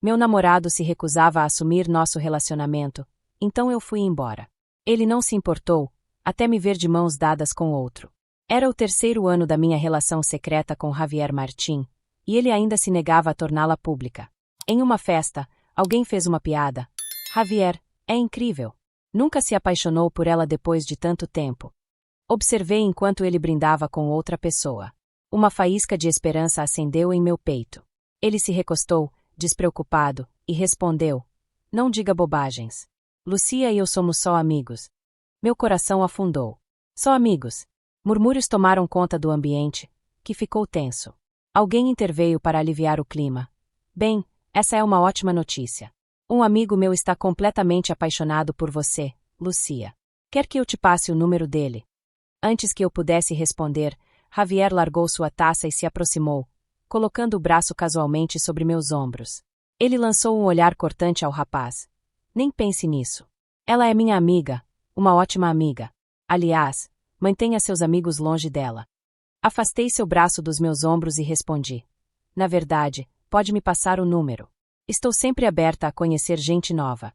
Meu namorado se recusava a assumir nosso relacionamento, então eu fui embora. Ele não se importou, até me ver de mãos dadas com outro. Era o terceiro ano da minha relação secreta com Javier Martín, e ele ainda se negava a torná-la pública. Em uma festa, alguém fez uma piada. Javier, é incrível. Nunca se apaixonou por ela depois de tanto tempo. Observei enquanto ele brindava com outra pessoa. Uma faísca de esperança acendeu em meu peito. Ele se recostou, despreocupado, e respondeu: Não diga bobagens. Lucia e eu somos só amigos. Meu coração afundou. Só amigos. Murmúrios tomaram conta do ambiente, que ficou tenso. Alguém interveio para aliviar o clima. Bem, essa é uma ótima notícia. Um amigo meu está completamente apaixonado por você, Lucia. Quer que eu te passe o número dele? Antes que eu pudesse responder, Javier largou sua taça e se aproximou, colocando o braço casualmente sobre meus ombros. Ele lançou um olhar cortante ao rapaz. Nem pense nisso. Ela é minha amiga, uma ótima amiga. Aliás, mantenha seus amigos longe dela. Afastei seu braço dos meus ombros e respondi. Na verdade, pode me passar o número. Estou sempre aberta a conhecer gente nova.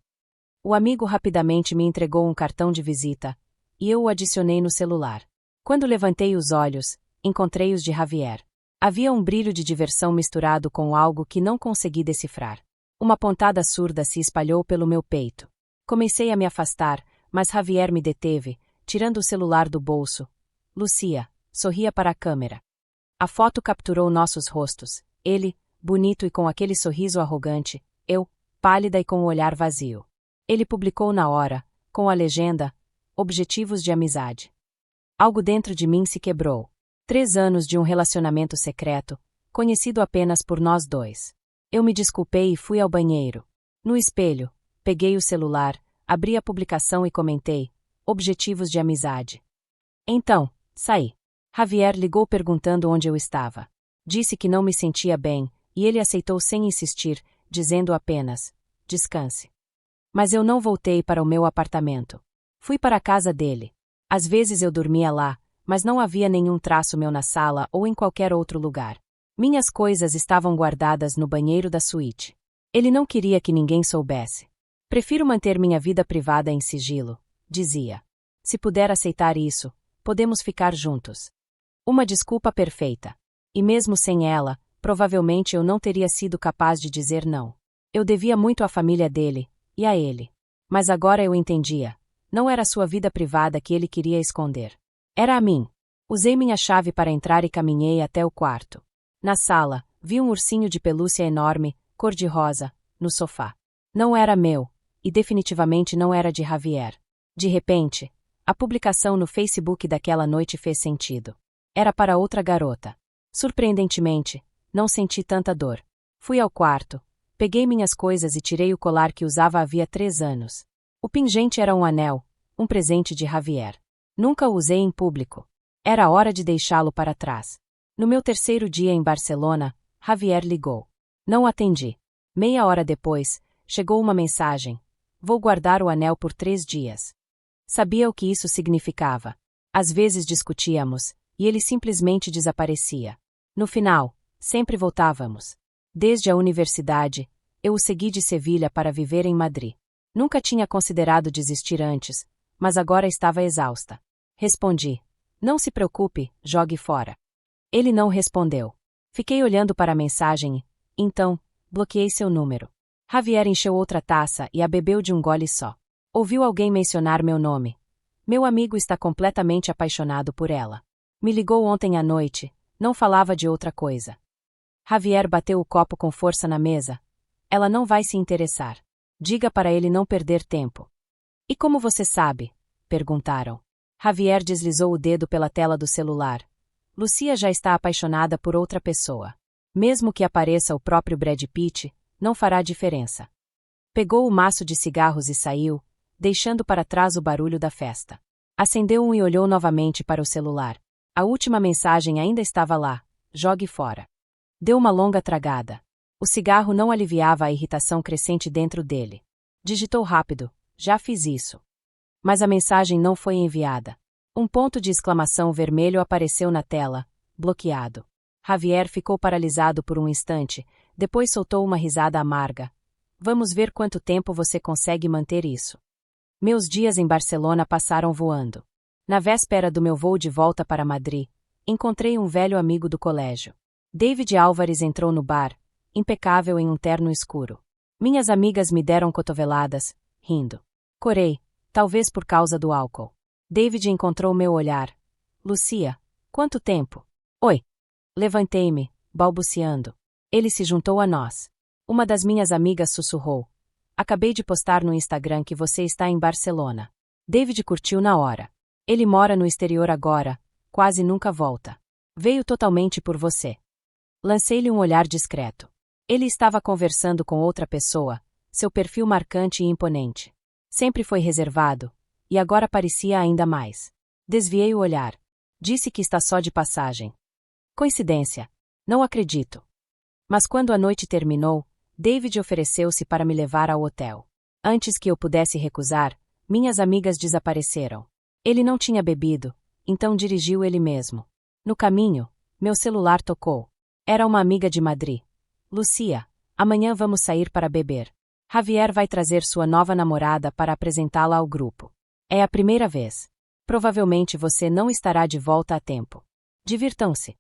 O amigo rapidamente me entregou um cartão de visita, e eu o adicionei no celular. Quando levantei os olhos, encontrei os de Javier. Havia um brilho de diversão misturado com algo que não consegui decifrar. Uma pontada surda se espalhou pelo meu peito. Comecei a me afastar, mas Javier me deteve, tirando o celular do bolso. Lucia, sorria para a câmera. A foto capturou nossos rostos. Ele, bonito e com aquele sorriso arrogante, eu, pálida e com o olhar vazio. Ele publicou na hora, com a legenda, Objetivos de amizade. Algo dentro de mim se quebrou. 3 anos de um relacionamento secreto, conhecido apenas por nós dois. Eu me desculpei e fui ao banheiro. No espelho, peguei o celular, abri a publicação e comentei, Objetivos de amizade. Então, saí. Javier ligou perguntando onde eu estava. Disse que não me sentia bem, e ele aceitou sem insistir, dizendo apenas, descanse. Mas eu não voltei para o meu apartamento. Fui para a casa dele. Às vezes eu dormia lá, mas não havia nenhum traço meu na sala ou em qualquer outro lugar. Minhas coisas estavam guardadas no banheiro da suíte. Ele não queria que ninguém soubesse. Prefiro manter minha vida privada em sigilo, dizia. Se puder aceitar isso, podemos ficar juntos. Uma desculpa perfeita. E mesmo sem ela, provavelmente eu não teria sido capaz de dizer não. Eu devia muito à família dele, e a ele. Mas agora eu entendia. Não era sua vida privada que ele queria esconder. Era a mim. Usei minha chave para entrar e caminhei até o quarto. Na sala, vi um ursinho de pelúcia enorme, cor-de-rosa, no sofá. Não era meu, e definitivamente não era de Javier. De repente, a publicação no Facebook daquela noite fez sentido. Era para outra garota. Surpreendentemente, não senti tanta dor. Fui ao quarto, peguei minhas coisas e tirei o colar que usava havia 3 anos. O pingente era um anel, um presente de Javier. Nunca o usei em público. Era hora de deixá-lo para trás. No meu terceiro dia em Barcelona, Javier ligou. Não atendi. Meia hora depois, chegou uma mensagem. Vou guardar o anel por 3 dias. Sabia o que isso significava. Às vezes discutíamos, e ele simplesmente desaparecia. No final, sempre voltávamos. Desde a universidade, eu o segui de Sevilha para viver em Madrid. Nunca tinha considerado desistir antes, mas agora estava exausta. Respondi. Não se preocupe, jogue fora. Ele não respondeu. Fiquei olhando para a mensagem e, então, bloqueei seu número. Javier encheu outra taça e a bebeu de um gole só. Ouviu alguém mencionar meu nome. Meu amigo está completamente apaixonado por ela. Me ligou ontem à noite, não falava de outra coisa. Javier bateu o copo com força na mesa. Ela não vai se interessar. Diga para ele não perder tempo. E como você sabe? Perguntaram. Javier deslizou o dedo pela tela do celular. Lucia já está apaixonada por outra pessoa. Mesmo que apareça o próprio Brad Pitt, não fará diferença. Pegou o maço de cigarros e saiu, deixando para trás o barulho da festa. Acendeu um e olhou novamente para o celular. A última mensagem ainda estava lá. Jogue fora. Deu uma longa tragada. O cigarro não aliviava a irritação crescente dentro dele. Digitou rápido. Já fiz isso. Mas a mensagem não foi enviada. Um ponto de exclamação vermelho apareceu na tela. Bloqueado. Javier ficou paralisado por um instante, depois soltou uma risada amarga. Vamos ver quanto tempo você consegue manter isso. Meus dias em Barcelona passaram voando. Na véspera do meu voo de volta para Madrid, encontrei um velho amigo do colégio. David Álvares entrou no bar, impecável em um terno escuro. Minhas amigas me deram cotoveladas, rindo. Corei, talvez por causa do álcool. David encontrou meu olhar. Lucia, quanto tempo? Oi. Levantei-me, balbuciando. Ele se juntou a nós. Uma das minhas amigas sussurrou. Acabei de postar no Instagram que você está em Barcelona. David curtiu na hora. Ele mora no exterior agora, quase nunca volta. Veio totalmente por você. Lancei-lhe um olhar discreto. Ele estava conversando com outra pessoa, seu perfil marcante e imponente. Sempre foi reservado, e agora parecia ainda mais. Desviei o olhar. Disse que está só de passagem. Coincidência. Não acredito. Mas quando a noite terminou, David ofereceu-se para me levar ao hotel. Antes que eu pudesse recusar, minhas amigas desapareceram. Ele não tinha bebido, então dirigiu ele mesmo. No caminho, meu celular tocou. Era uma amiga de Madrid. Lucia, amanhã vamos sair para beber. Javier vai trazer sua nova namorada para apresentá-la ao grupo. É a primeira vez. Provavelmente você não estará de volta a tempo. Divirtam-se.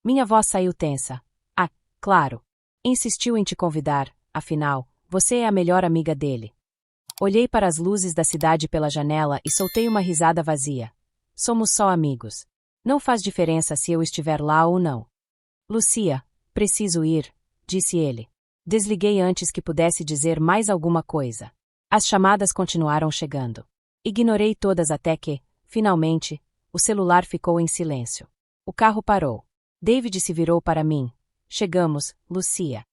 Minha voz saiu tensa. Ah, claro. Insistiu em te convidar, afinal, você é a melhor amiga dele. Olhei para as luzes da cidade pela janela e soltei uma risada vazia. Somos só amigos. Não faz diferença se eu estiver lá ou não. Lucia, preciso ir, disse ele. Desliguei antes que pudesse dizer mais alguma coisa. As chamadas continuaram chegando. Ignorei todas até que, finalmente, o celular ficou em silêncio. O carro parou. David se virou para mim. Chegamos, Lucia.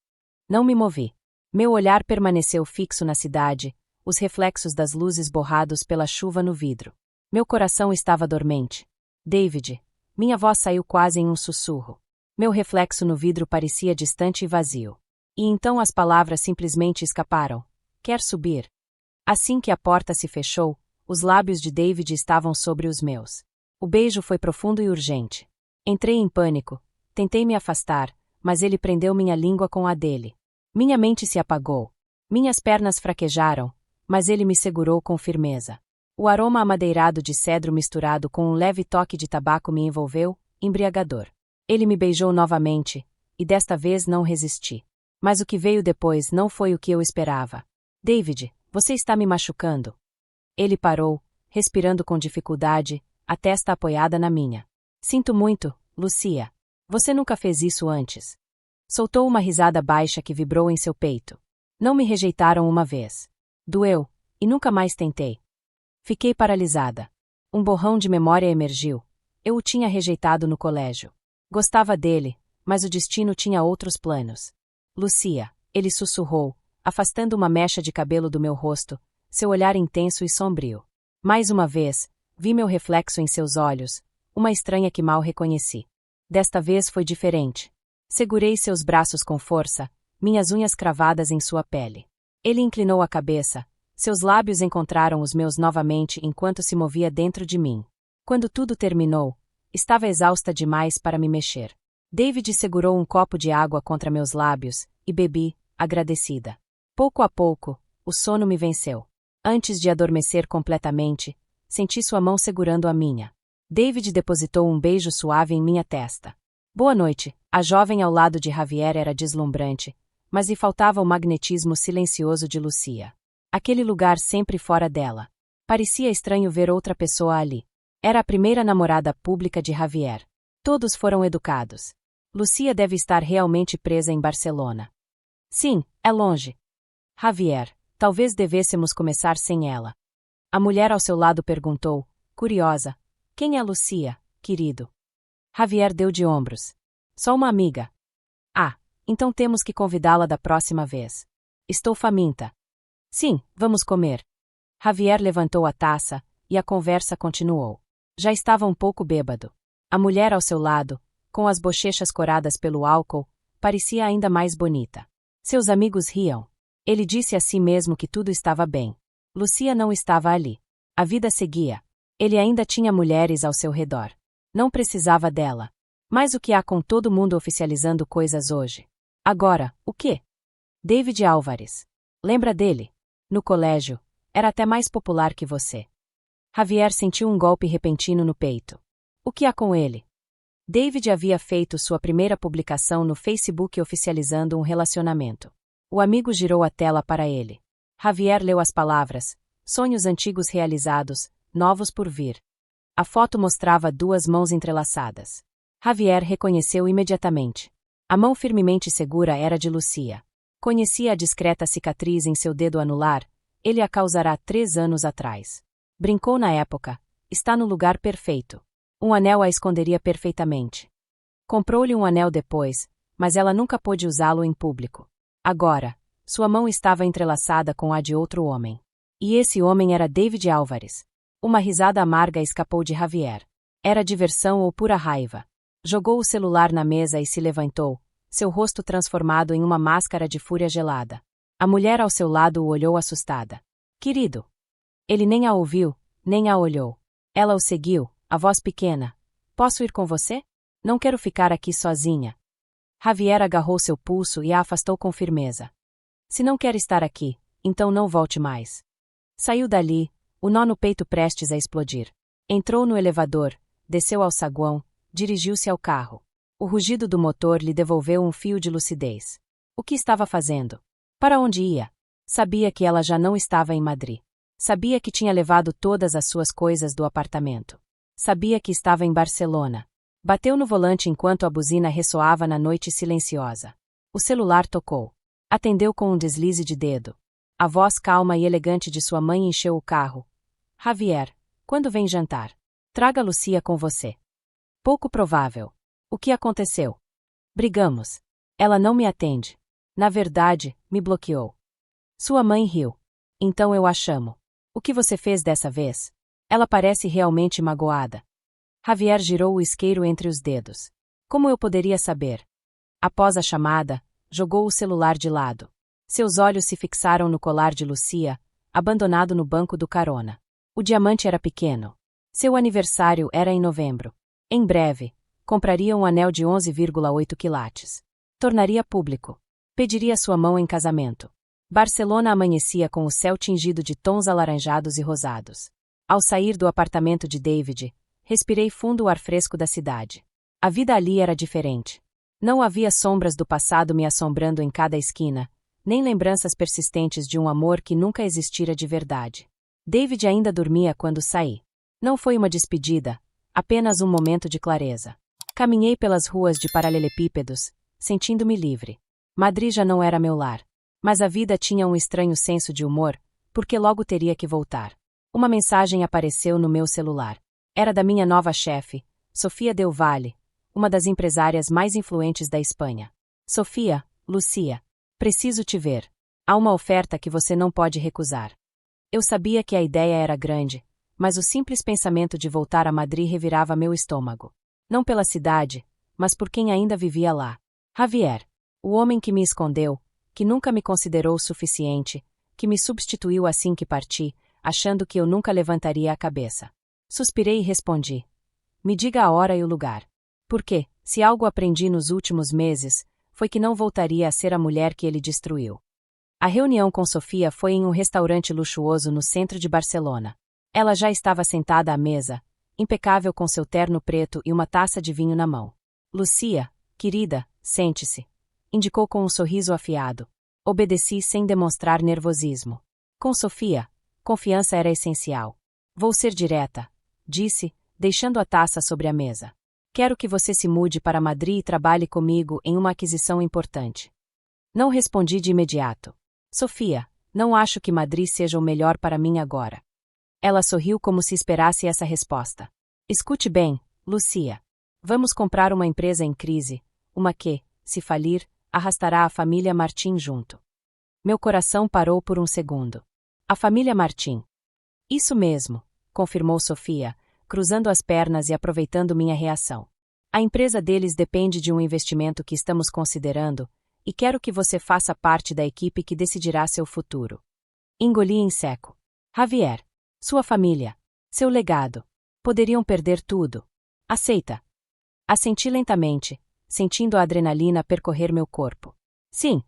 Não me movi. Meu olhar permaneceu fixo na cidade, os reflexos das luzes borrados pela chuva no vidro. Meu coração estava dormente. David. Minha voz saiu quase em um sussurro. Meu reflexo no vidro parecia distante e vazio. E então as palavras simplesmente escaparam. Quer subir? Assim que a porta se fechou, os lábios de David estavam sobre os meus. O beijo foi profundo e urgente. Entrei em pânico. Tentei me afastar, mas ele prendeu minha língua com a dele. Minha mente se apagou. Minhas pernas fraquejaram, mas ele me segurou com firmeza. O aroma amadeirado de cedro misturado com um leve toque de tabaco me envolveu, embriagador. Ele me beijou novamente, e desta vez não resisti. Mas o que veio depois não foi o que eu esperava. David, você está me machucando. Ele parou, respirando com dificuldade, a testa apoiada na minha. Sinto muito, Lucia. Você nunca fez isso antes. Soltou uma risada baixa que vibrou em seu peito. Não me rejeitaram uma vez. Doeu, e nunca mais tentei. Fiquei paralisada. Um borrão de memória emergiu. Eu o tinha rejeitado no colégio. Gostava dele, mas o destino tinha outros planos. Lucia, ele sussurrou, afastando uma mecha de cabelo do meu rosto, seu olhar intenso e sombrio. Mais uma vez, vi meu reflexo em seus olhos, uma estranha que mal reconheci. Desta vez foi diferente. Segurei seus braços com força, minhas unhas cravadas em sua pele. Ele inclinou a cabeça, seus lábios encontraram os meus novamente enquanto se movia dentro de mim. Quando tudo terminou, estava exausta demais para me mexer. David segurou um copo de água contra meus lábios, e bebi, agradecida. Pouco a pouco, o sono me venceu. Antes de adormecer completamente, senti sua mão segurando a minha. David depositou um beijo suave em minha testa. Boa noite. A jovem ao lado de Javier era deslumbrante, mas lhe faltava o magnetismo silencioso de Lucia. Aquele lugar sempre fora dela. Parecia estranho ver outra pessoa ali. Era a primeira namorada pública de Javier. Todos foram educados. Lucia deve estar realmente presa em Barcelona. Sim, é longe. Javier, talvez devêssemos começar sem ela. A mulher ao seu lado perguntou, curiosa, quem é Lucia, querido? Javier deu de ombros. Só uma amiga. Ah, então temos que convidá-la da próxima vez. Estou faminta. Sim, vamos comer. Javier levantou a taça, e a conversa continuou. Já estava um pouco bêbado. A mulher ao seu lado, com as bochechas coradas pelo álcool, parecia ainda mais bonita. Seus amigos riam. Ele disse a si mesmo que tudo estava bem. Lucia não estava ali. A vida seguia. Ele ainda tinha mulheres ao seu redor. Não precisava dela. Mas o que há com todo mundo oficializando coisas hoje? Agora, o quê? David Álvares. Lembra dele? No colégio, era até mais popular que você. Javier sentiu um golpe repentino no peito. O que há com ele? David havia feito sua primeira publicação no Facebook oficializando um relacionamento. O amigo girou a tela para ele. Javier leu as palavras: sonhos antigos realizados, novos por vir. A foto mostrava duas mãos entrelaçadas. Javier reconheceu imediatamente. A mão firmemente segura era de Lucia. Conhecia a discreta cicatriz em seu dedo anular, ele a causara 3 anos atrás. Brincou na época, está no lugar perfeito. Um anel a esconderia perfeitamente. Comprou-lhe um anel depois, mas ela nunca pôde usá-lo em público. Agora, sua mão estava entrelaçada com a de outro homem. E esse homem era David Álvares. Uma risada amarga escapou de Javier. Era diversão ou pura raiva. Jogou o celular na mesa e se levantou, seu rosto transformado em uma máscara de fúria gelada. A mulher ao seu lado o olhou assustada. Querido. Ele nem a ouviu, nem a olhou. Ela o seguiu, a voz pequena. Posso ir com você? Não quero ficar aqui sozinha. Javier agarrou seu pulso e a afastou com firmeza. Se não quer estar aqui, então não volte mais. Saiu dali, o nó no peito prestes a explodir. Entrou no elevador, desceu ao saguão, dirigiu-se ao carro. O rugido do motor lhe devolveu um fio de lucidez. O que estava fazendo? Para onde ia? Sabia que ela já não estava em Madrid. Sabia que tinha levado todas as suas coisas do apartamento. Sabia que estava em Barcelona. Bateu no volante enquanto a buzina ressoava na noite silenciosa. O celular tocou. Atendeu com um deslize de dedo. A voz calma e elegante de sua mãe encheu o carro. Javier, quando vem jantar? Traga Lucia com você. Pouco provável. O que aconteceu? Brigamos. Ela não me atende. Na verdade, me bloqueou. Sua mãe riu. Então eu a chamo. O que você fez dessa vez? Ela parece realmente magoada. Javier girou o isqueiro entre os dedos. Como eu poderia saber? Após a chamada, jogou o celular de lado. Seus olhos se fixaram no colar de Lucia, abandonado no banco do carona. O diamante era pequeno. Seu aniversário era em novembro. Em breve, compraria um anel de 11,8 quilates. Tornaria público. Pediria sua mão em casamento. Barcelona amanhecia com o céu tingido de tons alaranjados e rosados. Ao sair do apartamento de David, respirei fundo o ar fresco da cidade. A vida ali era diferente. Não havia sombras do passado me assombrando em cada esquina, nem lembranças persistentes de um amor que nunca existira de verdade. David ainda dormia quando saí. Não foi uma despedida, apenas um momento de clareza. Caminhei pelas ruas de paralelepípedos, sentindo-me livre. Madrid já não era meu lar. Mas a vida tinha um estranho senso de humor, porque logo teria que voltar. Uma mensagem apareceu no meu celular. Era da minha nova chefe, Sofia Del Valle, uma das empresárias mais influentes da Espanha. Sofia, Lucia, preciso te ver. Há uma oferta que você não pode recusar. Eu sabia que a ideia era grande, mas o simples pensamento de voltar a Madrid revirava meu estômago. Não pela cidade, mas por quem ainda vivia lá. Javier, o homem que me escondeu, que nunca me considerou o suficiente, que me substituiu assim que parti, achando que eu nunca levantaria a cabeça. Suspirei e respondi. Me diga a hora e o lugar. Porque, se algo aprendi nos últimos meses, foi que não voltaria a ser a mulher que ele destruiu. A reunião com Sofia foi em um restaurante luxuoso no centro de Barcelona. Ela já estava sentada à mesa, impecável com seu terno preto e uma taça de vinho na mão. Lucia, querida, sente-se. Indicou com um sorriso afiado. Obedeci sem demonstrar nervosismo. Com Sofia, confiança era essencial. Vou ser direta, disse, deixando a taça sobre a mesa. Quero que você se mude para Madrid e trabalhe comigo em uma aquisição importante. Não respondi de imediato. Sofia, não acho que Madrid seja o melhor para mim agora. Ela sorriu como se esperasse essa resposta. Escute bem, Lucia. Vamos comprar uma empresa em crise, uma que, se falir, arrastará a família Martin junto. Meu coração parou por um segundo. A família Martin. Isso mesmo, confirmou Sofia, cruzando as pernas e aproveitando minha reação. A empresa deles depende de um investimento que estamos considerando, e quero que você faça parte da equipe que decidirá seu futuro. Engoli em seco. Javier, sua família, seu legado, poderiam perder tudo. Aceita. Assenti lentamente, sentindo a adrenalina percorrer meu corpo. Sim.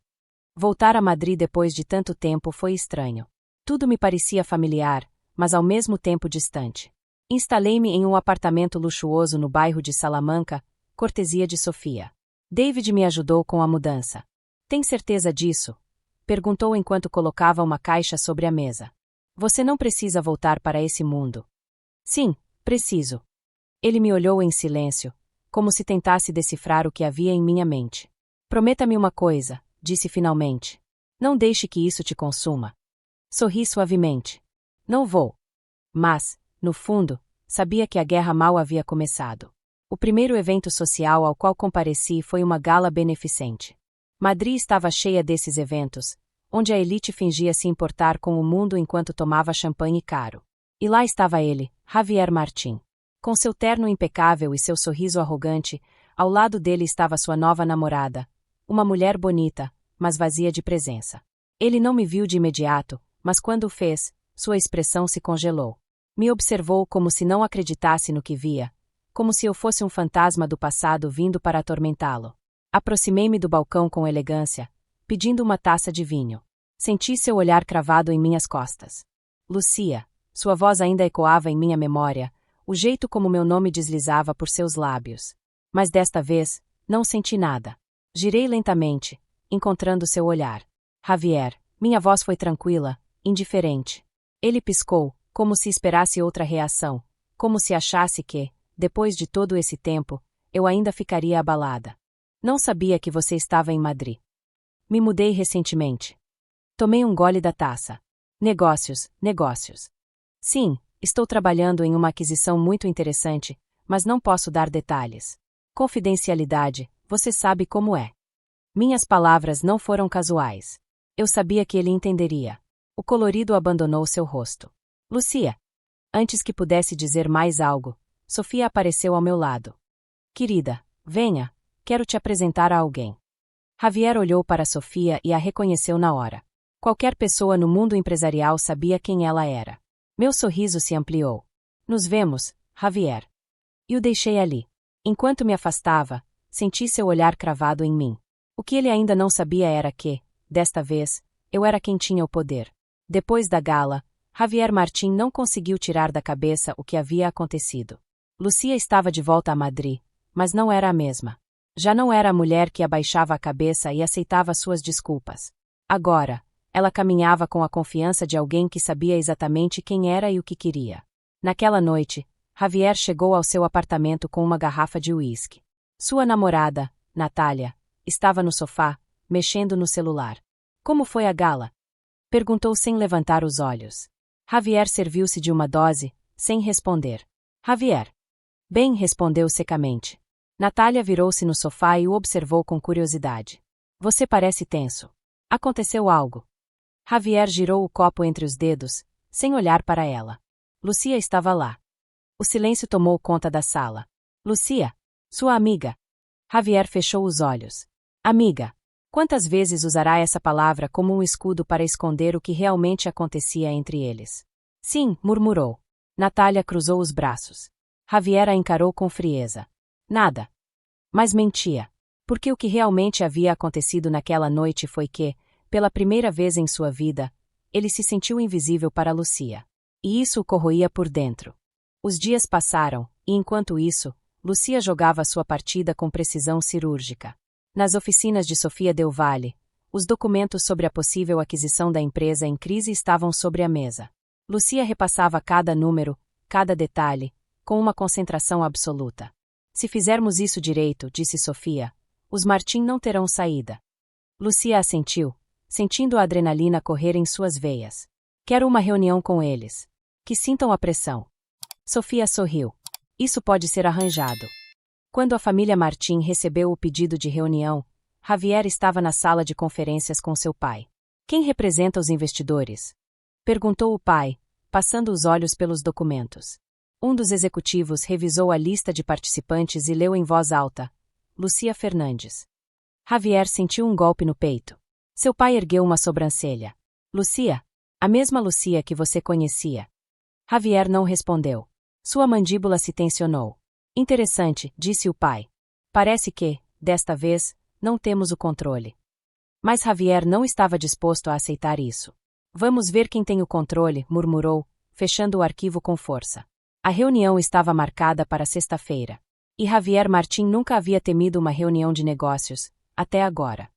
Voltar a Madrid depois de tanto tempo foi estranho. Tudo me parecia familiar, mas ao mesmo tempo distante. Instalei-me em um apartamento luxuoso no bairro de Salamanca, cortesia de Sofia. David me ajudou com a mudança. Tem certeza disso? Perguntou enquanto colocava uma caixa sobre a mesa. Você não precisa voltar para esse mundo. Sim, preciso. Ele me olhou em silêncio, como se tentasse decifrar o que havia em minha mente. Prometa-me uma coisa, disse finalmente. Não deixe que isso te consuma. Sorri suavemente. Não vou. Mas, no fundo, sabia que a guerra mal havia começado. O primeiro evento social ao qual compareci foi uma gala beneficente. Madrid estava cheia desses eventos, onde a elite fingia se importar com o mundo enquanto tomava champanhe caro. E lá estava ele, Javier Martín. Com seu terno impecável e seu sorriso arrogante, ao lado dele estava sua nova namorada, uma mulher bonita, mas vazia de presença. Ele não me viu de imediato, mas quando o fez, sua expressão se congelou. Me observou como se não acreditasse no que via, como se eu fosse um fantasma do passado vindo para atormentá-lo. Aproximei-me do balcão com elegância, pedindo uma taça de vinho. Senti seu olhar cravado em minhas costas. Lucia, sua voz ainda ecoava em minha memória, o jeito como meu nome deslizava por seus lábios. Mas desta vez, não senti nada. Girei lentamente, encontrando seu olhar. Javier, minha voz foi tranquila, indiferente. Ele piscou, como se esperasse outra reação, como se achasse que, depois de todo esse tempo, eu ainda ficaria abalada. Não sabia que você estava em Madrid. Me mudei recentemente. Tomei um gole da taça. Negócios, negócios. Sim, estou trabalhando em uma aquisição muito interessante, mas não posso dar detalhes. Confidencialidade, você sabe como é. Minhas palavras não foram casuais. Eu sabia que ele entenderia. O colorido abandonou seu rosto. Lucia. Antes que pudesse dizer mais algo, Sofia apareceu ao meu lado. Querida, venha, quero te apresentar a alguém. Javier olhou para Sofia e a reconheceu na hora. Qualquer pessoa no mundo empresarial sabia quem ela era. Meu sorriso se ampliou. Nos vemos, Javier. E o deixei ali. Enquanto me afastava, senti seu olhar cravado em mim. O que ele ainda não sabia era que, desta vez, eu era quem tinha o poder. Depois da gala, Javier Martín não conseguiu tirar da cabeça o que havia acontecido. Lucia estava de volta a Madrid, mas não era a mesma. Já não era a mulher que abaixava a cabeça e aceitava suas desculpas. Agora, ela caminhava com a confiança de alguém que sabia exatamente quem era e o que queria. Naquela noite, Javier chegou ao seu apartamento com uma garrafa de uísque. Sua namorada, Natália, estava no sofá, mexendo no celular. Como foi a gala? Perguntou sem levantar os olhos. Javier serviu-se de uma dose, sem responder. Javier. Bem, respondeu secamente. Natália virou-se no sofá e o observou com curiosidade. Você parece tenso. Aconteceu algo. Javier girou o copo entre os dedos, sem olhar para ela. Lucia estava lá. O silêncio tomou conta da sala. Lucia, sua amiga. Javier fechou os olhos. Amiga. Quantas vezes usará essa palavra como um escudo para esconder o que realmente acontecia entre eles? Sim, murmurou. Natália cruzou os braços. Javier a encarou com frieza. Nada. Mas mentia. Porque o que realmente havia acontecido naquela noite foi que, pela primeira vez em sua vida, ele se sentiu invisível para Lucia. E isso o corroía por dentro. Os dias passaram, e enquanto isso, Lucia jogava sua partida com precisão cirúrgica. Nas oficinas de Sofia Del Valle, os documentos sobre a possível aquisição da empresa em crise estavam sobre a mesa. Lucia repassava cada número, cada detalhe, com uma concentração absoluta. Se fizermos isso direito, disse Sofia, os Martín não terão saída. Lucia assentiu, sentindo a adrenalina correr em suas veias. Quero uma reunião com eles. Que sintam a pressão. Sofia sorriu. Isso pode ser arranjado. Quando a família Martín recebeu o pedido de reunião, Javier estava na sala de conferências com seu pai. Quem representa os investidores? Perguntou o pai, passando os olhos pelos documentos. Um dos executivos revisou a lista de participantes e leu em voz alta. Lucia Fernandes. Javier sentiu um golpe no peito. Seu pai ergueu uma sobrancelha. Lucia? A mesma Lucia que você conhecia. Javier não respondeu. Sua mandíbula se tensionou. Interessante, disse o pai. Parece que, desta vez, não temos o controle. Mas Javier não estava disposto a aceitar isso. Vamos ver quem tem o controle, murmurou, fechando o arquivo com força. A reunião estava marcada para sexta-feira. E Javier Martín nunca havia temido uma reunião de negócios, até agora.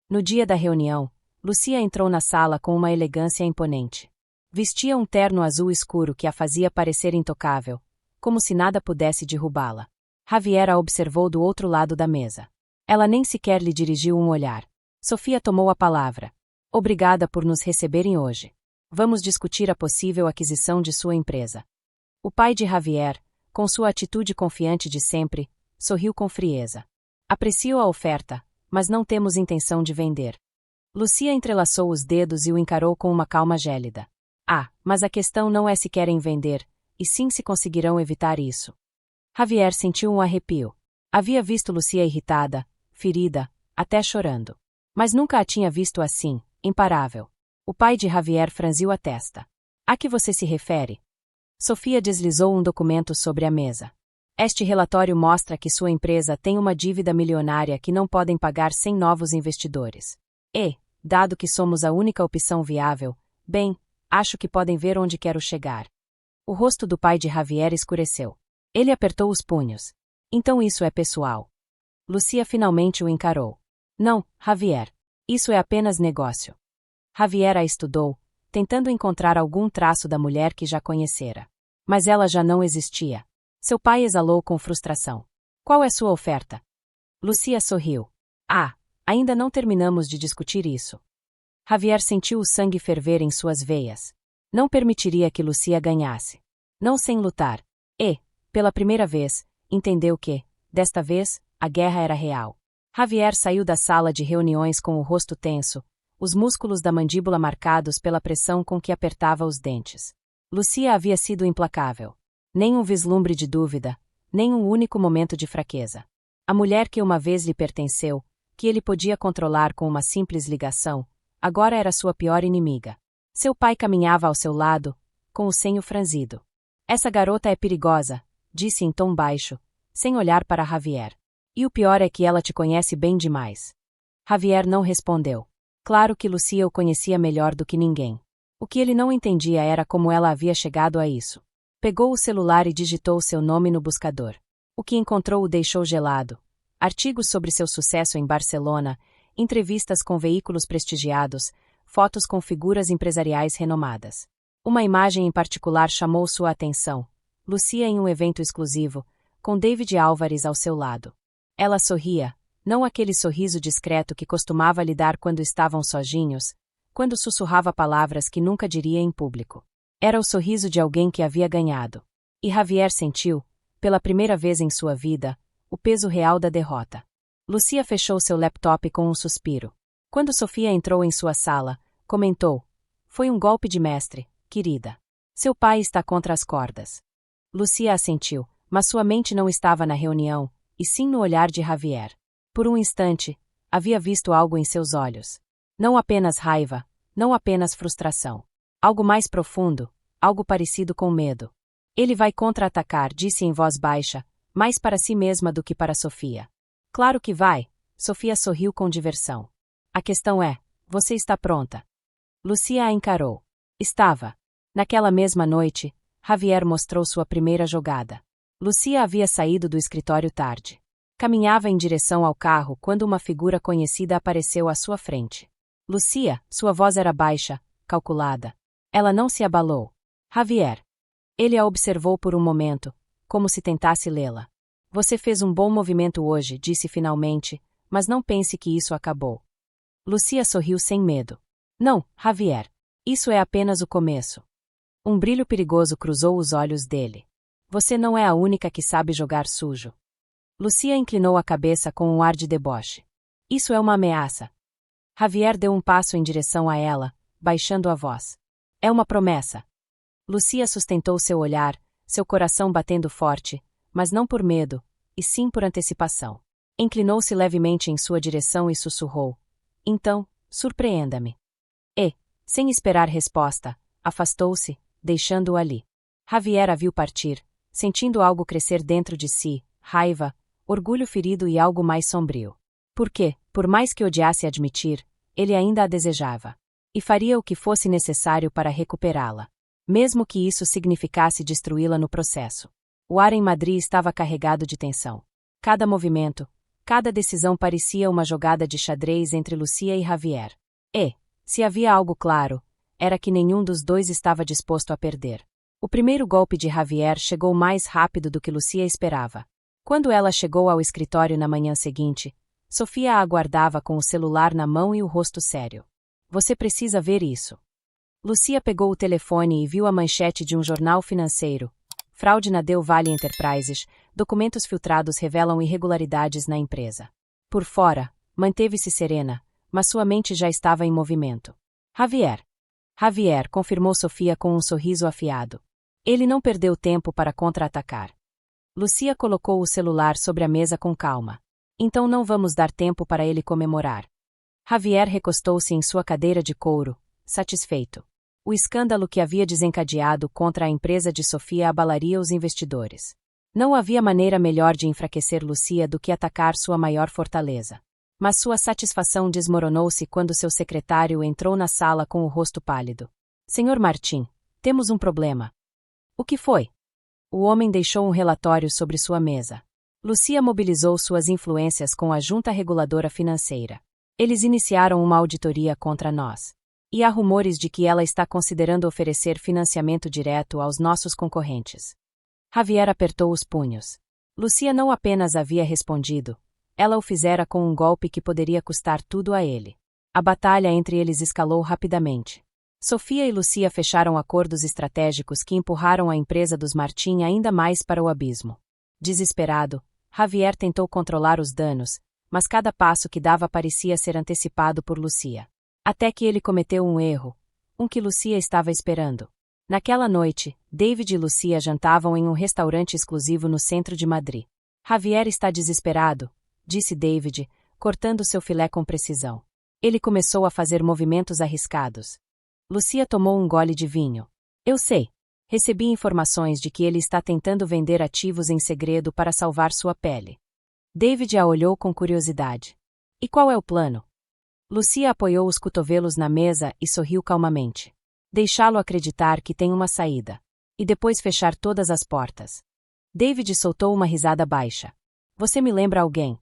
No dia da reunião, Lucia entrou na sala com uma elegância imponente. Vestia um terno azul escuro que a fazia parecer intocável, como se nada pudesse derrubá-la. Javier a observou do outro lado da mesa. Ela nem sequer lhe dirigiu um olhar. Sofia tomou a palavra. Obrigada por nos receberem hoje. Vamos discutir a possível aquisição de sua empresa. O pai de Javier, com sua atitude confiante de sempre, sorriu com frieza. Aprecio a oferta, mas não temos intenção de vender. Lucia entrelaçou os dedos e o encarou com uma calma gélida. Ah, mas a questão não é se querem vender, e sim se conseguirão evitar isso. Javier sentiu um arrepio. Havia visto Lucia irritada, ferida, até chorando. Mas nunca a tinha visto assim, imparável. O pai de Javier franziu a testa. A que você se refere? Sofia deslizou um documento sobre a mesa. Este relatório mostra que sua empresa tem uma dívida milionária que não podem pagar sem novos investidores. E, dado que somos a única opção viável, bem, acho que podem ver onde quero chegar. O rosto do pai de Javier escureceu. Ele apertou os punhos. Então isso é pessoal. Lucia finalmente o encarou. Não, Javier. Isso é apenas negócio. Javier a estudou, tentando encontrar algum traço da mulher que já conhecera. Mas ela já não existia. Seu pai exalou com frustração. Qual é sua oferta? Lucia sorriu. Ah, ainda não terminamos de discutir isso. Javier sentiu o sangue ferver em suas veias. Não permitiria que Lucia ganhasse. Não sem lutar. E, pela primeira vez, entendeu que, desta vez, a guerra era real. Javier saiu da sala de reuniões com o rosto tenso, os músculos da mandíbula marcados pela pressão com que apertava os dentes. Lucia havia sido implacável. Nem um vislumbre de dúvida, nem um único momento de fraqueza. A mulher que uma vez lhe pertenceu, que ele podia controlar com uma simples ligação, agora era sua pior inimiga. Seu pai caminhava ao seu lado, com o senho franzido. Essa garota é perigosa, disse em tom baixo, sem olhar para Javier. E o pior é que ela te conhece bem demais. Javier não respondeu. Claro que Lucia o conhecia melhor do que ninguém. O que ele não entendia era como ela havia chegado a isso. Pegou o celular e digitou seu nome no buscador. O que encontrou o deixou gelado. Artigos sobre seu sucesso em Barcelona, entrevistas com veículos prestigiados, fotos com figuras empresariais renomadas. Uma imagem em particular chamou sua atenção. Lucia em um evento exclusivo, com David Álvares ao seu lado. Ela sorria, não aquele sorriso discreto que costumava lhe dar quando estavam sozinhos, quando sussurrava palavras que nunca diria em público. Era o sorriso de alguém que havia ganhado. E Javier sentiu, pela primeira vez em sua vida, o peso real da derrota. Lucia fechou seu laptop com um suspiro. Quando Sofia entrou em sua sala, comentou: foi um golpe de mestre, querida. Seu pai está contra as cordas. Lucia assentiu, mas sua mente não estava na reunião, e sim no olhar de Javier. Por um instante, havia visto algo em seus olhos. Não apenas raiva, não apenas frustração. Algo mais profundo, algo parecido com medo. Ele vai contra-atacar, disse em voz baixa, mais para si mesma do que para Sofia. Claro que vai, Sofia sorriu com diversão. A questão é, você está pronta? Lucia a encarou. Estava. Naquela mesma noite, Javier mostrou sua primeira jogada. Lucia havia saído do escritório tarde. Caminhava em direção ao carro quando uma figura conhecida apareceu à sua frente. Lucia, sua voz era baixa, calculada. Ela não se abalou. Javier. Ele a observou por um momento, como se tentasse lê-la. Você fez um bom movimento hoje, disse finalmente, mas não pense que isso acabou. Lucia sorriu sem medo. Não, Javier. Isso é apenas o começo. Um brilho perigoso cruzou os olhos dele. Você não é a única que sabe jogar sujo. Lucia inclinou a cabeça com um ar de deboche. Isso é uma ameaça. Javier deu um passo em direção a ela, baixando a voz. É uma promessa. Lucia sustentou seu olhar, seu coração batendo forte, mas não por medo, e sim por antecipação. Inclinou-se levemente em sua direção e sussurrou. Então, surpreenda-me. E, sem esperar resposta, afastou-se, deixando-o ali. Javier a viu partir, sentindo algo crescer dentro de si, raiva, orgulho ferido e algo mais sombrio. Porque, por mais que odiasse admitir, ele ainda a desejava. E faria o que fosse necessário para recuperá-la. Mesmo que isso significasse destruí-la no processo. O ar em Madrid estava carregado de tensão. Cada movimento, cada decisão parecia uma jogada de xadrez entre Lucia e Javier. E, se havia algo claro, era que nenhum dos dois estava disposto a perder. O primeiro golpe de Javier chegou mais rápido do que Lucia esperava. Quando ela chegou ao escritório na manhã seguinte, Sofia a aguardava com o celular na mão e o rosto sério. Você precisa ver isso. Lucia pegou o telefone e viu a manchete de um jornal financeiro. Fraude na Del Valle Enterprises, documentos filtrados revelam irregularidades na empresa. Por fora, manteve-se serena, mas sua mente já estava em movimento. Javier, confirmou Sofia com um sorriso afiado. Ele não perdeu tempo para contra-atacar. Lucia colocou o celular sobre a mesa com calma. Então não vamos dar tempo para ele comemorar. Javier recostou-se em sua cadeira de couro, satisfeito. O escândalo que havia desencadeado contra a empresa de Sofia abalaria os investidores. Não havia maneira melhor de enfraquecer Lucia do que atacar sua maior fortaleza. Mas sua satisfação desmoronou-se quando seu secretário entrou na sala com o rosto pálido. Senhor Martim, temos um problema. O que foi? O homem deixou um relatório sobre sua mesa. Lucia mobilizou suas influências com a Junta Reguladora Financeira. Eles iniciaram uma auditoria contra nós. E há rumores de que ela está considerando oferecer financiamento direto aos nossos concorrentes. Javier apertou os punhos. Lucia não apenas havia respondido, ela o fizera com um golpe que poderia custar tudo a ele. A batalha entre eles escalou rapidamente. Sofia e Lucia fecharam acordos estratégicos que empurraram a empresa dos Martim ainda mais para o abismo. Desesperado, Javier tentou controlar os danos, mas cada passo que dava parecia ser antecipado por Lucia. Até que ele cometeu um erro, um que Lucia estava esperando. Naquela noite, David e Lucia jantavam em um restaurante exclusivo no centro de Madrid. Javier está desesperado, disse David, cortando seu filé com precisão. Ele começou a fazer movimentos arriscados. Lucia tomou um gole de vinho. Eu sei. Recebi informações de que ele está tentando vender ativos em segredo para salvar sua pele. David a olhou com curiosidade. E qual é o plano? Lucia apoiou os cotovelos na mesa e sorriu calmamente. Deixá-lo acreditar que tem uma saída. E depois fechar todas as portas. David soltou uma risada baixa. Você me lembra alguém?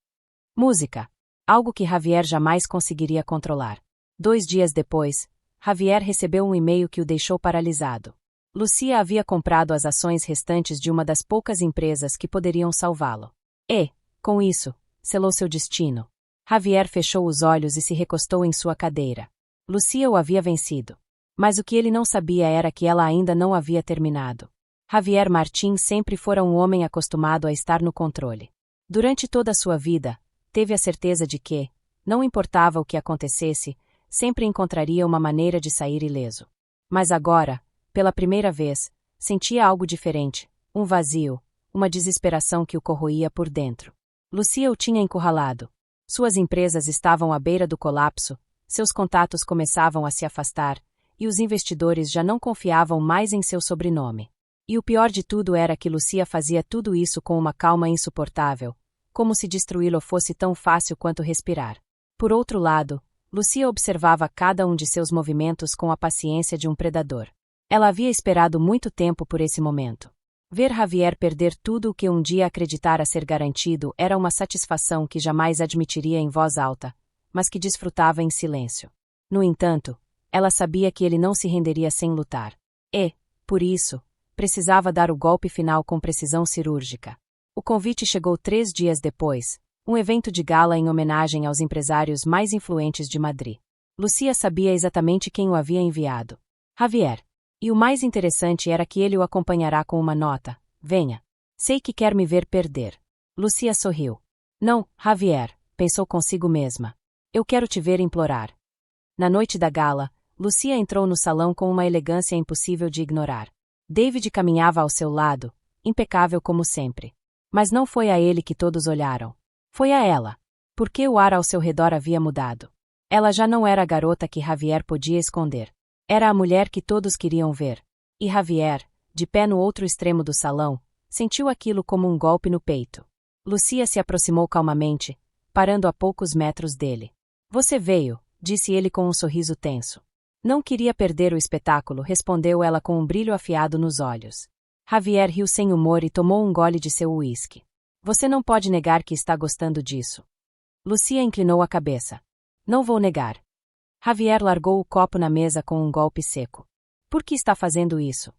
Música. Algo que Javier jamais conseguiria controlar. 2 dias depois, Javier recebeu um e-mail que o deixou paralisado. Lucia havia comprado as ações restantes de uma das poucas empresas que poderiam salvá-lo. E, com isso, selou seu destino. Javier fechou os olhos e se recostou em sua cadeira. Lucia o havia vencido. Mas o que ele não sabia era que ela ainda não havia terminado. Javier Martim sempre fora um homem acostumado a estar no controle. Durante toda a sua vida, teve a certeza de que, não importava o que acontecesse, sempre encontraria uma maneira de sair ileso. Mas agora, pela primeira vez, sentia algo diferente, um vazio, uma desesperação que o corroía por dentro. Lucia o tinha encurralado. Suas empresas estavam à beira do colapso, seus contatos começavam a se afastar, e os investidores já não confiavam mais em seu sobrenome. E o pior de tudo era que Lucia fazia tudo isso com uma calma insuportável, como se destruí-lo fosse tão fácil quanto respirar. Por outro lado, Lucia observava cada um de seus movimentos com a paciência de um predador. Ela havia esperado muito tempo por esse momento. Ver Javier perder tudo o que um dia acreditara ser garantido era uma satisfação que jamais admitiria em voz alta, mas que desfrutava em silêncio. No entanto, ela sabia que ele não se renderia sem lutar. E, por isso, precisava dar o golpe final com precisão cirúrgica. O convite chegou 3 dias depois, um evento de gala em homenagem aos empresários mais influentes de Madrid. Lucia sabia exatamente quem o havia enviado. Javier. E o mais interessante era que ele o acompanhará com uma nota. Venha. Sei que quer me ver perder. Lucia sorriu. Não, Javier, pensou consigo mesma. Eu quero te ver implorar. Na noite da gala, Lucia entrou no salão com uma elegância impossível de ignorar. David caminhava ao seu lado, impecável como sempre. Mas não foi a ele que todos olharam. Foi a ela. Porque o ar ao seu redor havia mudado. Ela já não era a garota que Javier podia esconder. Era a mulher que todos queriam ver. E Javier, de pé no outro extremo do salão, sentiu aquilo como um golpe no peito. Lucia se aproximou calmamente, parando a poucos metros dele. Você veio, disse ele com um sorriso tenso. Não queria perder o espetáculo, respondeu ela com um brilho afiado nos olhos. Javier riu sem humor e tomou um gole de seu uísque. Você não pode negar que está gostando disso. Lucia inclinou a cabeça. Não vou negar. Javier largou o copo na mesa com um golpe seco. Por que está fazendo isso?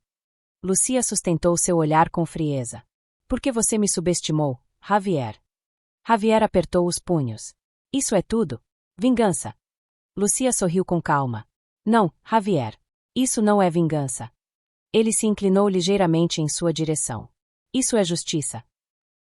Lucia sustentou seu olhar com frieza. Porque você me subestimou, Javier. Javier apertou os punhos. Isso é tudo? Vingança. Lucia sorriu com calma. Não, Javier. Isso não é vingança. Ele se inclinou ligeiramente em sua direção. Isso é justiça.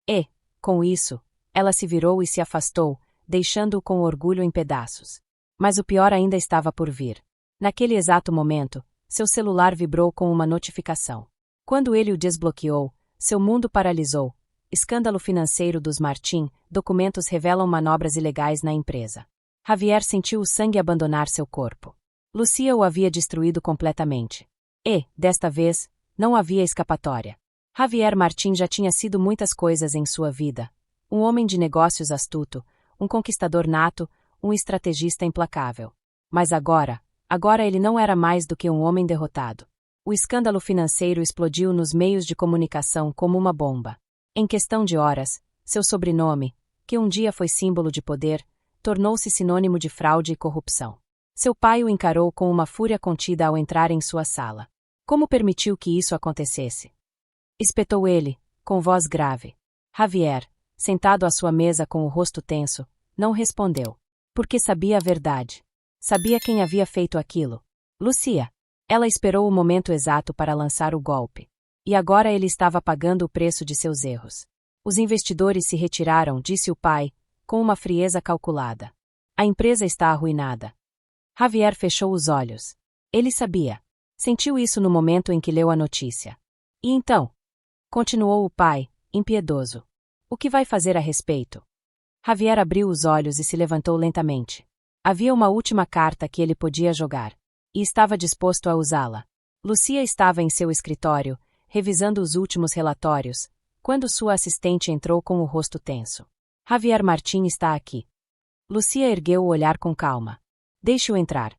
E, com isso, ela se virou e se afastou, deixando-o com orgulho em pedaços. Mas o pior ainda estava por vir. Naquele exato momento, seu celular vibrou com uma notificação. Quando ele o desbloqueou, seu mundo paralisou. Escândalo financeiro dos Martin, documentos revelam manobras ilegais na empresa. Javier sentiu o sangue abandonar seu corpo. Lucia o havia destruído completamente. E, desta vez, não havia escapatória. Javier Martin já tinha sido muitas coisas em sua vida. Um homem de negócios astuto, um conquistador nato, um estrategista implacável. Mas agora ele não era mais do que um homem derrotado. O escândalo financeiro explodiu nos meios de comunicação como uma bomba. Em questão de horas, seu sobrenome, que um dia foi símbolo de poder, tornou-se sinônimo de fraude e corrupção. Seu pai o encarou com uma fúria contida ao entrar em sua sala. Como permitiu que isso acontecesse? Espetou ele, com voz grave. Javier, sentado à sua mesa com o rosto tenso, não respondeu. Porque sabia a verdade. Sabia quem havia feito aquilo. Lucia. Ela esperou o momento exato para lançar o golpe. E agora ele estava pagando o preço de seus erros. Os investidores se retiraram, disse o pai, com uma frieza calculada. A empresa está arruinada. Javier fechou os olhos. Ele sabia. Sentiu isso no momento em que leu a notícia. E então? Continuou o pai, impiedoso. O que vai fazer a respeito? Javier abriu os olhos e se levantou lentamente. Havia uma última carta que ele podia jogar. E estava disposto a usá-la. Lucia estava em seu escritório, revisando os últimos relatórios, quando sua assistente entrou com o rosto tenso. Javier Martin está aqui. Lucia ergueu o olhar com calma. Deixe-o entrar.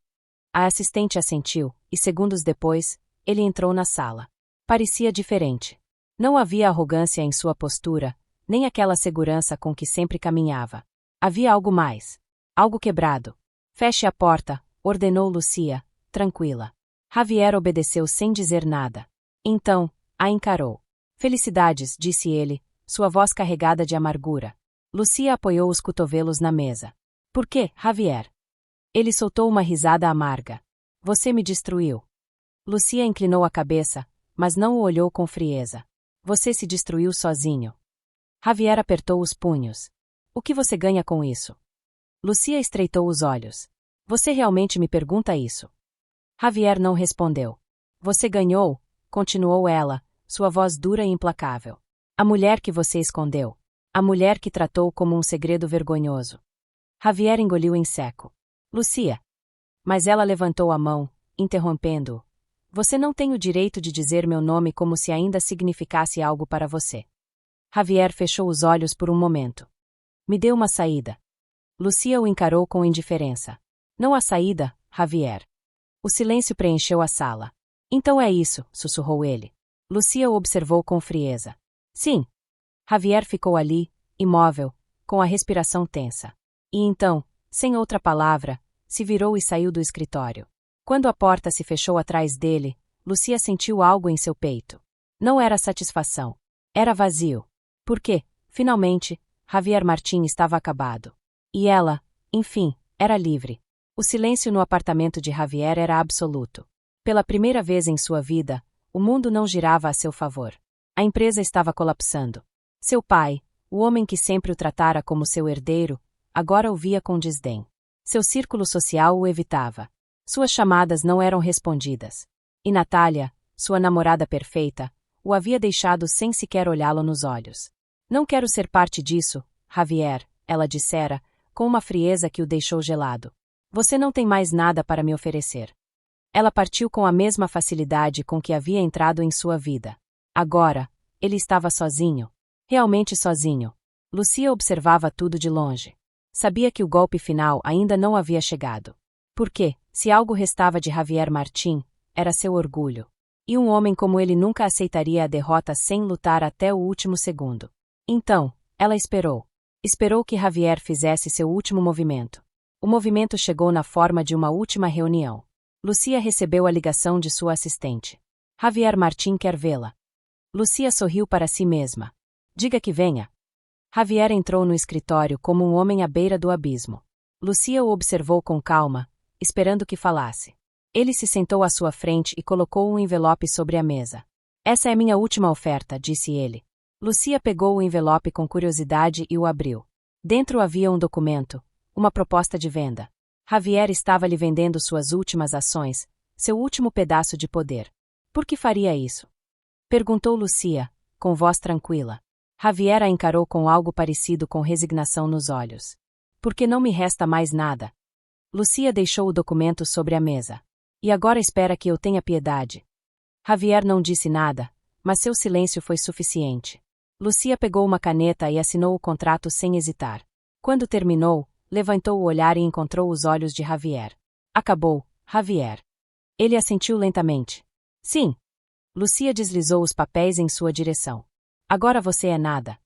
A assistente assentiu, e segundos depois, ele entrou na sala. Parecia diferente. Não havia arrogância em sua postura, nem aquela segurança com que sempre caminhava. Havia algo mais. Algo quebrado. Feche a porta, ordenou Lucia, tranquila. Javier obedeceu sem dizer nada. Então, a encarou. Felicidades, disse ele, sua voz carregada de amargura. Lucia apoiou os cotovelos na mesa. Por quê, Javier? Ele soltou uma risada amarga. Você me destruiu. Lucia inclinou a cabeça, mas não o olhou com frieza. Você se destruiu sozinho. Javier apertou os punhos. O que você ganha com isso? Lucia estreitou os olhos. Você realmente me pergunta isso? Javier não respondeu. Você ganhou, continuou ela, sua voz dura e implacável. A mulher que você escondeu. A mulher que tratou como um segredo vergonhoso. Javier engoliu em seco. Lucia. Mas ela levantou a mão, interrompendo-o. Você não tem o direito de dizer meu nome como se ainda significasse algo para você. Javier fechou os olhos por um momento. Me dê uma saída. Lucia o encarou com indiferença. Não há saída, Javier. O silêncio preencheu a sala. Então é isso, sussurrou ele. Lucia o observou com frieza. Sim. Javier ficou ali, imóvel, com a respiração tensa. E então, sem outra palavra, se virou e saiu do escritório. Quando a porta se fechou atrás dele, Lucia sentiu algo em seu peito. Não era satisfação. Era vazio. Porque, finalmente, Javier Martin estava acabado. E ela, enfim, era livre. O silêncio no apartamento de Javier era absoluto. Pela primeira vez em sua vida, o mundo não girava a seu favor. A empresa estava colapsando. Seu pai, o homem que sempre o tratara como seu herdeiro, agora o via com desdém. Seu círculo social o evitava. Suas chamadas não eram respondidas. E Natália, sua namorada perfeita, o havia deixado sem sequer olhá-lo nos olhos. Não quero ser parte disso, Javier, ela dissera, com uma frieza que o deixou gelado. Você não tem mais nada para me oferecer. Ela partiu com a mesma facilidade com que havia entrado em sua vida. Agora, ele estava sozinho. Realmente sozinho. Lucia observava tudo de longe. Sabia que o golpe final ainda não havia chegado. Porque, se algo restava de Javier Martín, era seu orgulho. E um homem como ele nunca aceitaria a derrota sem lutar até o último segundo. Então, ela esperou. Esperou que Javier fizesse seu último movimento. O movimento chegou na forma de uma última reunião. Lucia recebeu a ligação de sua assistente. Javier Martín quer vê-la. Lucia sorriu para si mesma. Diga que venha. Javier entrou no escritório como um homem à beira do abismo. Lucia o observou com calma, esperando que falasse. Ele se sentou à sua frente e colocou um envelope sobre a mesa. Essa é minha última oferta, disse ele. Lucia pegou o envelope com curiosidade e o abriu. Dentro havia um documento, uma proposta de venda. Javier estava lhe vendendo suas últimas ações, seu último pedaço de poder. Por que faria isso? Perguntou Lucia, com voz tranquila. Javier a encarou com algo parecido com resignação nos olhos. Porque não me resta mais nada. Lucia deixou o documento sobre a mesa. E agora espera que eu tenha piedade. Javier não disse nada, mas seu silêncio foi suficiente. Lucia pegou uma caneta e assinou o contrato sem hesitar. Quando terminou, levantou o olhar e encontrou os olhos de Javier. Acabou, Javier. Ele assentiu lentamente. Sim. Lucia deslizou os papéis em sua direção. Agora você é nada.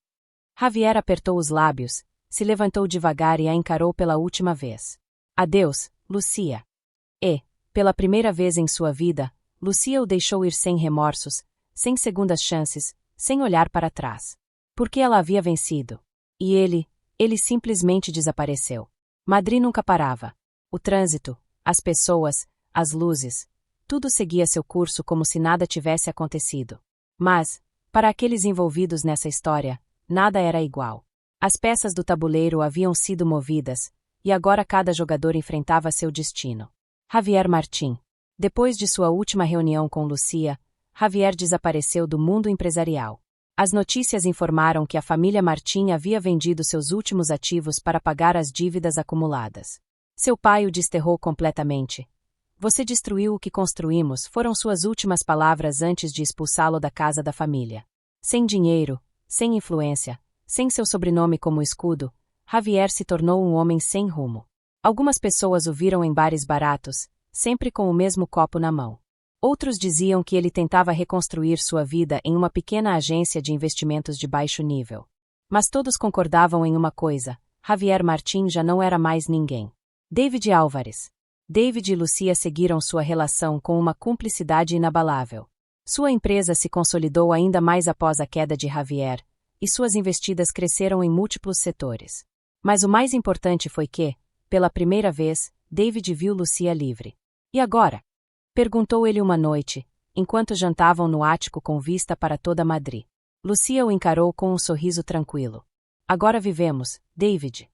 Javier apertou os lábios, se levantou devagar e a encarou pela última vez. Adeus, Lucia. E, pela primeira vez em sua vida, Lucia o deixou ir sem remorsos, sem segundas chances, sem olhar para trás. Porque ela havia vencido. E ele simplesmente desapareceu. Madrid nunca parava. O trânsito, as pessoas, as luzes, tudo seguia seu curso como se nada tivesse acontecido. Mas, para aqueles envolvidos nessa história, nada era igual. As peças do tabuleiro haviam sido movidas, e agora cada jogador enfrentava seu destino. Javier Martín. Depois de sua última reunião com Lucia, Javier desapareceu do mundo empresarial. As notícias informaram que a família Martín havia vendido seus últimos ativos para pagar as dívidas acumuladas. Seu pai o desterrou completamente. Você destruiu o que construímos, foram suas últimas palavras antes de expulsá-lo da casa da família. Sem dinheiro, sem influência, sem seu sobrenome como escudo, Javier se tornou um homem sem rumo. Algumas pessoas o viram em bares baratos, sempre com o mesmo copo na mão. Outros diziam que ele tentava reconstruir sua vida em uma pequena agência de investimentos de baixo nível. Mas todos concordavam em uma coisa: Javier Martín já não era mais ninguém. David Álvares. David e Lucia seguiram sua relação com uma cumplicidade inabalável. Sua empresa se consolidou ainda mais após a queda de Javier, e suas investidas cresceram em múltiplos setores. Mas o mais importante foi que, pela primeira vez, David viu Lucia livre. E agora? Perguntou ele uma noite, enquanto jantavam no ático com vista para toda Madrid. Lucia o encarou com um sorriso tranquilo. Agora vivemos, David.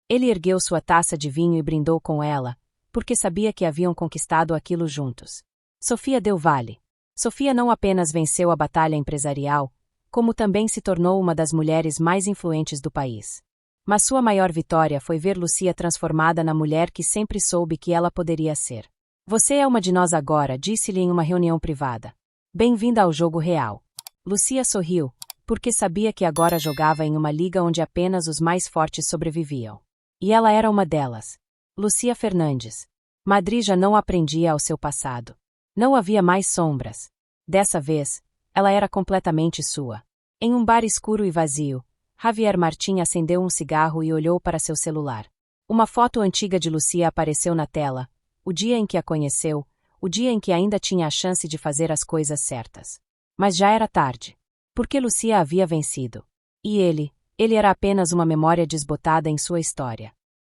Ele ergueu sua taça de vinho e brindou com ela, porque sabia que haviam conquistado aquilo juntos. Sofia Del Valle. Sofia não apenas venceu a batalha empresarial, como também se tornou uma das mulheres mais influentes do país. Mas sua maior vitória foi ver Lucia transformada na mulher que sempre soube que ela poderia ser. Você é uma de nós agora, disse-lhe em uma reunião privada. Bem-vinda ao jogo real. Lucia sorriu, porque sabia que agora jogava em uma liga onde apenas os mais fortes sobreviviam. E ela era uma delas. Lucia Fernandes. Madrid já não aprendia ao seu passado. Não havia mais sombras. Dessa vez, ela era completamente sua. Em um bar escuro e vazio, Javier Martín acendeu um cigarro e olhou para seu celular. Uma foto antiga de Lucia apareceu na tela, o dia em que a conheceu, o dia em que ainda tinha a chance de fazer as coisas certas. Mas já era tarde. Porque Lucia havia vencido. E ele era apenas uma memória desbotada em sua história.